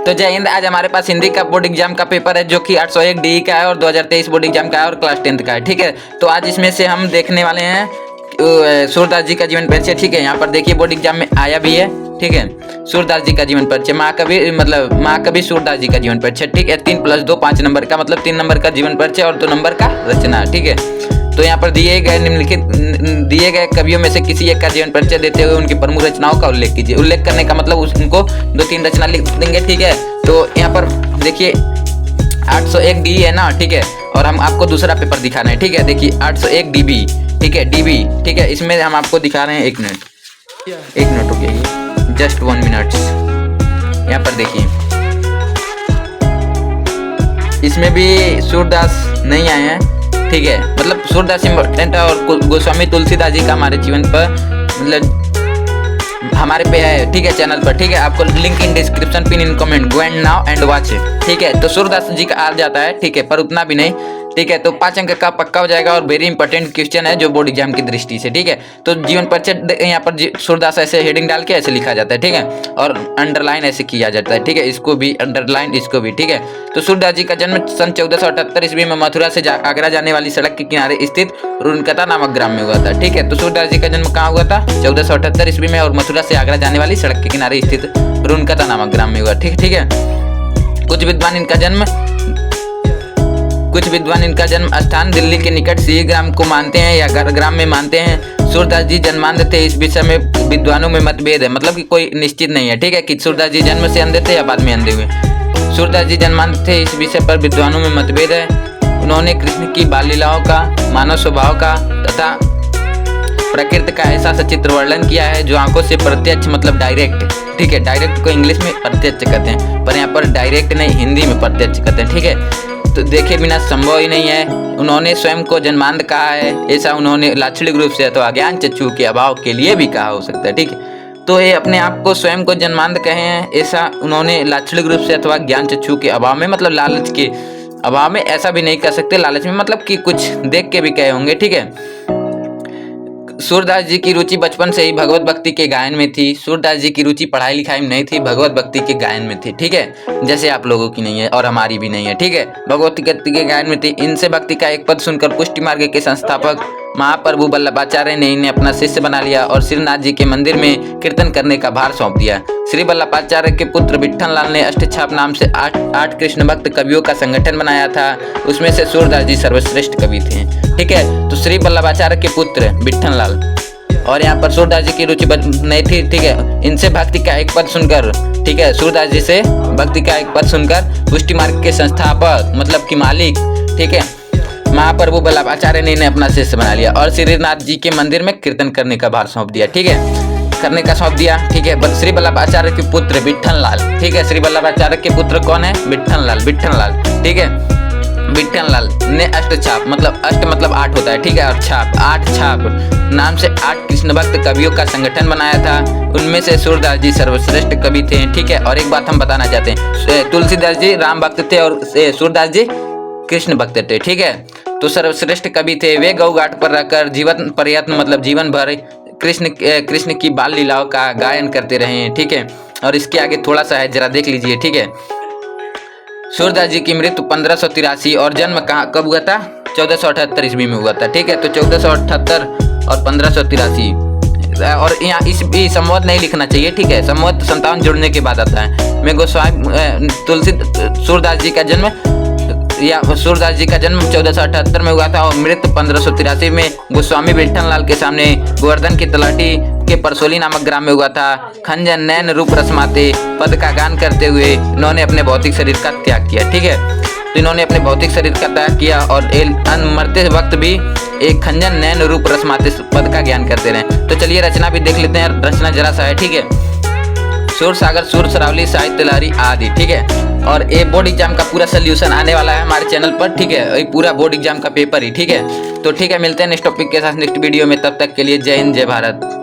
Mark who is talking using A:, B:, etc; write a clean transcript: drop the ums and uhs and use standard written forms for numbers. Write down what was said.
A: तो जय हिंद। आज हमारे पास हिंदी का बोर्ड एग्जाम का पेपर है जो कि 801 डी का है और 2023 बोर्ड एग्जाम का है और क्लास 10th का है। ठीक है, तो आज इसमें से हम देखने वाले हैं सूरदास जी का जीवन परिचय। ठीक है, यहाँ पर देखिए बोर्ड एग्जाम में आया भी है। ठीक है, सूरदास जी का जीवन परिचय, महाकवि सूरदास जी का जीवन परिचय। ठीक है, 3 + 2 5 नंबर का, मतलब 3 नंबर का जीवन परिचय और 2 नंबर का रचना। ठीक है, तो यहाँ पर दिए गए कवियों में से किसी एक का जीवन परिचय देते हुए उनकी प्रमुख रचनाओं का उल्लेख कीजिए। उल्लेख करने का मतलब उनको 2-3 रचना लिख देंगे। ठीक है, तो यहाँ पर देखिए 801 डी है ना। ठीक है, और हम आपको दूसरा पेपर दिखा रहे हैं। ठीक है, देखिए 801 डीबी। ठीक है, डीबी। ठीक है, इसमें हम आपको दिखा रहे हैं। 1 मिनट हो गया, जस्ट 1 मिनट। यहाँ पर देखिए इसमें भी सूरदास नहीं आए हैं। ठीक है, मतलब सूरदास इम्पोर्टेंट है और गोस्वामी तुलसीदास जी का हमारे जीवन पर मतलब हमारे पे है। ठीक है, चैनल पर। ठीक है, आपको link in description, pin in comment, go and now and watch. ठीक है, तो सूरदास जी का आ जाता है। ठीक है, पर उतना भी नहीं। ठीक है, तो 5 अंक का पक्का हो जाएगा और वेरी इंपॉर्टेंट क्वेश्चन है जो बोर्ड एग्जाम की दृष्टि से। ठीक है, तो जीवन परिचय यहाँ पर सूरदास ऐसे हेडिंग डाल के ऐसे लिखा जाता है। ठीक है, और अंडरलाइन ऐसे किया जाता है। ठीक है, इसको भी अंडरलाइन, इसको भी। ठीक है, तो सूरदास जी का जन्म सन 1478 ईस्वी में मथुरा से आगरा जाने वाली सड़क के किनारे स्थित रुनकता नामक ग्राम में हुआ था। ठीक है, तो सूरदास जी का जन्म कहाँ हुआ था? 1478 ईस्वी में, और मथुरा से आगरा जाने वाली सड़क के किनारे स्थित रुनकता नामक ग्राम में हुआ। ठीक है, कुछ विद्वान इनका जन्म स्थान दिल्ली के निकट सी ग्राम को मानते हैं या ग्राम में मानते हैं। सूरदास जी जन्मांध थे, इस विषय में विद्वानों में मतभेद है, मतलब कि कोई निश्चित नहीं है। ठीक है, कि सूरदास जी जन्म से अंधे थे या बाद में अंधे हुए। सूरदास जी जन्मांध थे, इस विषय पर विद्वानों में मतभेद है। उन्होंने कृष्ण की बाल लीलाओं का, मानव स्वभाव का तथा प्रकृति का ऐसा सचित्र वर्णन किया है जो आंखों से प्रत्यक्ष, मतलब डायरेक्ट। ठीक है, डायरेक्ट को इंग्लिश में प्रत्यक्ष कहते हैं, पर यहाँ पर डायरेक्ट नहीं, हिंदी में प्रत्यक्ष कहते हैं। ठीक है, तो देखे बिना संभव ही नहीं है। उन्होंने स्वयं को जन्मांध कहा है, ऐसा उन्होंने लाक्षणिक रूप से अथवा ज्ञान चक्षु के अभाव के लिए भी कहा हो सकता है। ठीक है, तो ये अपने आप को स्वयं को जन्मांध कहे हैं, ऐसा उन्होंने लाक्षणिक रूप से अथवा ज्ञान चक्षु के अभाव में, मतलब लालच के अभाव में, ऐसा भी नहीं कह सकते लालच में, मतलब कि कुछ देख के भी कहे होंगे। ठीक है, सूरदास जी की रुचि बचपन से ही भगवत भक्ति के गायन में थी। सूरदास जी की रुचि पढ़ाई लिखाई में नहीं थी, भगवत भक्ति के गायन में थी। ठीक है, जैसे आप लोगों की नहीं है और हमारी भी नहीं है। ठीक है, भगवत भक्ति के गायन में थी। इनसे भक्ति का एक पद सुनकर पुष्टि मार्ग के संस्थापक महाप्रभु वल्लभाचार्य ने इन्हें अपना शिष्य बना लिया और श्रीनाथ जी के मंदिर में कीर्तन करने का भार सौंप दिया। श्री वल्लभाचार्य के पुत्र विट्ठल लाल ने अष्टछाप नाम से 8 कृष्ण भक्त कवियों का संगठन बनाया था। उसमें से सूरदास जी सर्वश्रेष्ठ कवि थे। ठीक है, तो श्री वल्लभाचार्य के पुत्र विट्ठल लाल, और यहाँ पर सूरदास जी की रुचि नहीं थी। ठीक है, इनसे भक्ति का एक पद सुनकर, ठीक है, सूरदास जी से भक्ति का एक पद सुनकर पुष्टि मार्ग के संस्थापक, मतलब कि मालिक, ठीक है, महाप्रभु वल्लभाचार्य ने इन्हें अपना शिष्य बना लिया और श्रीनाथ जी के मंदिर में कीर्तन करने का भार सौंप दिया। ठीक है, करने का सौंप दिया। ठीक है, श्री वल्लभाचार्य के पुत्र विट्ठल लाल। ठीक है, श्री वल्लभाचार्य के पुत्र कौन है? विट्ठल लाल। ठीक है, विट्ठल लाल ने अष्टछाप, मतलब अष्ट मतलब 8 होता है। ठीक है, और छाप 8 छाप नाम से 8 कृष्ण भक्त कवियों का संगठन बनाया था। उनमें से सूरदास जी सर्वश्रेष्ठ कवि थे। ठीक है, और एक बात हम बताना चाहते हैं, तुलसीदास जी राम भक्त थे और सूरदास जी कृष्ण भक्त थे। ठीक है, तो सर्वश्रेष्ठ कवि थे। वे गौ घाट पर रहकर जीवन पर्यंत, मतलब जीवन भर कृष्ण की बाल लीलाओं का गायन करते रहे हैं। ठीक है, और इसके आगे थोड़ा सा है, जरा देख लीजिए। ठीक है, सूरदास जी की मृत्यु 1583 और जन्म कब हुआ था? 1478 ईस्वी में हुआ था। ठीक है, तो 1478 और 1583, और यहाँ इस संवत नहीं लिखना चाहिए। ठीक है, संवत 57 जोड़ने के बाद आता है। मैं सूरदास जी का जन्म 1478 में हुआ था और मृत्यु 1583 में गोस्वामी विट्ठल लाल के सामने गोवर्धन की तलाटी के परसोली नामक ग्राम में हुआ था। खंजन नैन रूप रसमाते पद का गान करते हुए इन्होंने अपने भौतिक शरीर का त्याग किया। ठीक है, तो इन्होंने अपने भौतिक शरीर का त्याग किया और मरते वक्त भी एक खंजन नैन रूप रसमाते पद का ज्ञान करते रहे। तो चलिए रचना भी देख लेते हैं। रचना जरा सा है। ठीक है, सूर सागर, सूर सरावली, साहित्य लहरी आदि। ठीक है, और ये बोर्ड एग्जाम का पूरा सोल्यूशन आने वाला है हमारे चैनल पर। ठीक है, ये पूरा बोर्ड एग्जाम का पेपर ही। ठीक है, तो ठीक है, मिलते हैं नेक्स्ट टॉपिक के साथ नेक्स्ट वीडियो में। तब तक के लिए जय हिंद, जय भारत।